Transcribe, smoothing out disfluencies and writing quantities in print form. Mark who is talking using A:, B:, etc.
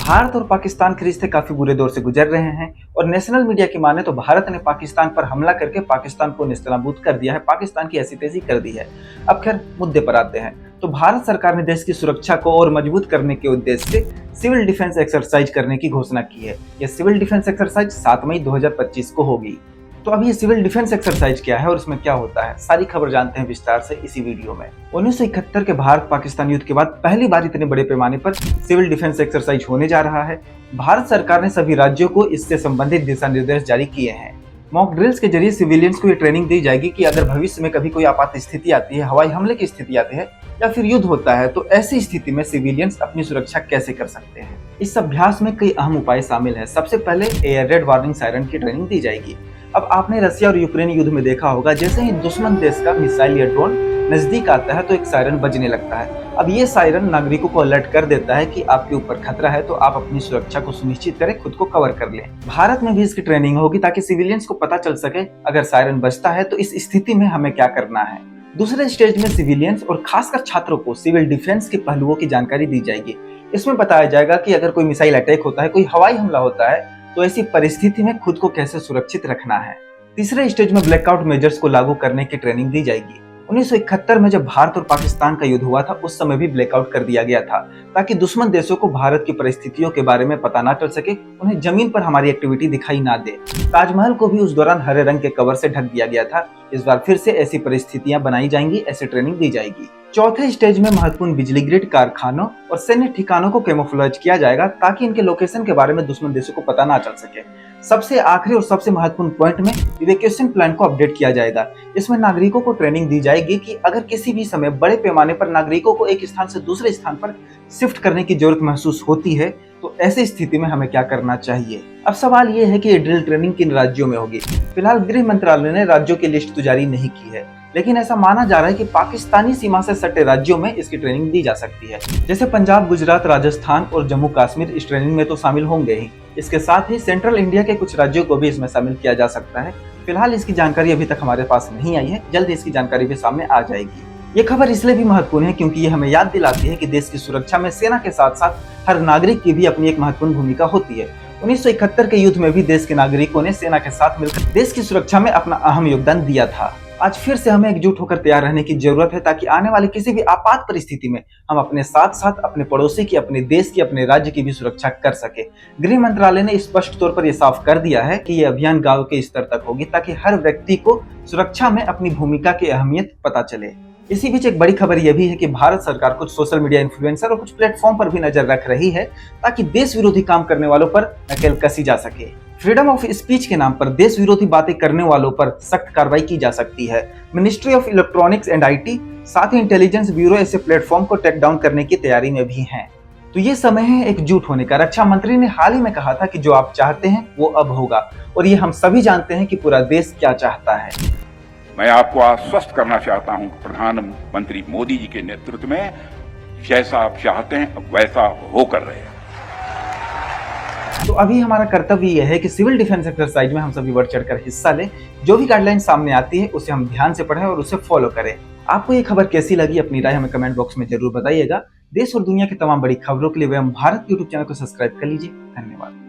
A: भारत और पाकिस्तान के रिश्ते काफी बुरे दौर से गुजर रहे हैं और नेशनल मीडिया की माने तो भारत ने पाकिस्तान पर हमला करके पाकिस्तान को नेस्तनाबूद कर दिया है, पाकिस्तान की ऐसी तैसी कर दी है। अब खैर मुद्दे पर आते हैं तो भारत सरकार ने देश की सुरक्षा को और मजबूत करने के उद्देश्य से सिविल डिफेंस एक्सरसाइज करने की घोषणा की है। यह सिविल डिफेंस एक्सरसाइज 7 मई 2025 को होगी। तो अब ये सिविल डिफेंस एक्सरसाइज क्या है और इसमें क्या होता है, सारी खबर जानते हैं विस्तार से इसी वीडियो में। 1971 के भारत पाकिस्तान युद्ध के बाद पहली बार इतने बड़े पैमाने पर सिविल डिफेंस एक्सरसाइज होने जा रहा है। भारत सरकार ने सभी राज्यों को इससे संबंधित दिशा निर्देश जारी किए हैं। मॉक ड्रिल्स के जरिए सिविलियंस को ये ट्रेनिंग दी जाएगी कि अगर भविष्य में कभी कोई आपात स्थिति आती है, हवाई हमले की स्थिति आती है या फिर युद्ध होता है, तो ऐसी स्थिति में सिविलियंस अपनी सुरक्षा कैसे कर सकते हैं। इस अभ्यास में कई अहम उपाय शामिल हैं। सबसे पहले एयर रेड वार्निंग सायरन की ट्रेनिंग दी जाएगी। अब आपने रसिया और यूक्रेन युद्ध में देखा होगा, जैसे ही दुश्मन देश का मिसाइल या ड्रोन नजदीक आता है तो एक सायरन बजने लगता है। अब ये सायरन नागरिकों को अलर्ट कर देता है कि आपके ऊपर खतरा है, तो आप अपनी सुरक्षा को सुनिश्चित करें, खुद को कवर कर लें। भारत में भी इसकी ट्रेनिंग होगी ताकि सिविलियंस को पता चल सके अगर सायरन बजता है तो इस स्थिति में हमें क्या करना है। दूसरे स्टेज में सिविलियंस और खासकर छात्रों को सिविल डिफेंस के पहलुओं की जानकारी दी जाएगी। इसमें बताया जाएगा कि अगर कोई मिसाइल अटैक होता है, कोई हवाई हमला होता है, तो ऐसी परिस्थिति में खुद को कैसे सुरक्षित रखना है। तीसरे स्टेज में ब्लैकआउट मेजर्स को लागू करने की ट्रेनिंग दी जाएगी। 1971 में जब भारत और पाकिस्तान का युद्ध हुआ था, उस समय भी ब्लैकआउट कर दिया गया था ताकि दुश्मन देशों को भारत की परिस्थितियों के बारे में पता ना चल सके, उन्हें जमीन पर हमारी एक्टिविटी दिखाई ना दे। ताजमहल को भी उस दौरान हरे रंग के कवर से ढक दिया गया था। इस बार फिर से ऐसी परिस्थितियां बनाई जाएंगी, ऐसी ट्रेनिंग दी जाएगी। चौथे स्टेज में महत्वपूर्ण बिजली ग्रिड, कारखानों और सैन्य ठिकानों को कैमोफ्लेज किया जाएगा ताकि इनके लोकेशन के बारे में दुश्मन देशों को पता ना चल सके। सबसे आखिरी और सबसे महत्वपूर्ण पॉइंट में इवैक्यूएशन प्लान को अपडेट किया जाएगा। इसमें नागरिकों को ट्रेनिंग दी जाएगी कि अगर किसी भी समय बड़े पैमाने पर नागरिकों को एक स्थान से दूसरे स्थान पर शिफ्ट करने की जरूरत महसूस होती है, तो ऐसी स्थिति में हमें क्या करना चाहिए। अब सवाल ये है कि ये ड्रिल ट्रेनिंग किन राज्यों में होगी। फिलहाल गृह मंत्रालय ने राज्यों की लिस्ट तो जारी नहीं की है, लेकिन ऐसा माना जा रहा है कि पाकिस्तानी सीमा से सटे राज्यों में इसकी ट्रेनिंग दी जा सकती है। जैसे पंजाब, गुजरात, राजस्थान और जम्मू कश्मीर इस ट्रेनिंग में तो शामिल होंगे ही। इसके साथ ही सेंट्रल इंडिया के कुछ राज्यों को भी इसमें शामिल किया जा सकता है। फिलहाल इसकी जानकारी अभी तक हमारे पास नहीं आई है, जल्द इसकी जानकारी भी सामने आ जाएगी। ये खबर इसलिए भी महत्वपूर्ण है क्योंकि ये हमें याद दिलाती है कि देश की सुरक्षा में सेना के साथ साथ हर नागरिक की भी अपनी एक महत्वपूर्ण भूमिका होती है। 1971 के युद्ध में भी देश के नागरिकों ने सेना के साथ मिलकर देश की सुरक्षा में अपना अहम योगदान दिया था। आज फिर से हमें एकजुट होकर तैयार रहने की जरूरत है ताकि आने वाली किसी भी आपात परिस्थिति में हम अपने साथ साथ अपने पड़ोसी की, अपने देश की, अपने राज्य की भी सुरक्षा कर सके। गृह मंत्रालय ने स्पष्ट तौर पर यह साफ कर दिया है कि यह अभियान गांव के स्तर तक होगी ताकि हर व्यक्ति को सुरक्षा में अपनी भूमिका की अहमियत पता चले। इसी बीच एक बड़ी खबर यह भी है कि भारत सरकार कुछ सोशल मीडिया इन्फ्लुएंसर और कुछ प्लेटफॉर्म पर भी नजर रख रही है ताकि देश विरोधी काम करने वालों पर नकेल कसी जा सके। फ्रीडम ऑफ स्पीच के नाम पर देश विरोधी बातें करने वालों पर सख्त कार्रवाई की जा सकती है। Ministry of electronics and IT, साथ ही इंटेलिजेंस ब्यूरो ऐसे प्लेटफॉर्म को टेक डाउन करने की तैयारी में भी हैं। तो ये समय है एकजुट होने का। रक्षा मंत्री ने हाल ही में कहा था कि जो आप चाहते हैं वो अब होगा, और ये हम सभी जानते हैं कि पूरा देश क्या चाहता है।
B: मैं आपको आश्वस्त करना चाहता हूं, प्रधानमंत्री मोदी जी के नेतृत्व में जैसा आप चाहते हैं वैसा होकर रहे।
A: तो अभी हमारा कर्तव्य यह है कि सिविल डिफेंस एक्सरसाइज में हम सभी बढ़ चढ़कर हिस्सा लें। जो भी गाइडलाइन सामने आती है उसे हम ध्यान से पढ़ें और उसे फॉलो करें। आपको ये खबर कैसी लगी, अपनी राय हमें कमेंट बॉक्स में जरूर बताइएगा। देश और दुनिया की तमाम बड़ी खबरों के लिए हम भारत यूट्यूब चैनल को सब्सक्राइब कर लीजिए। धन्यवाद।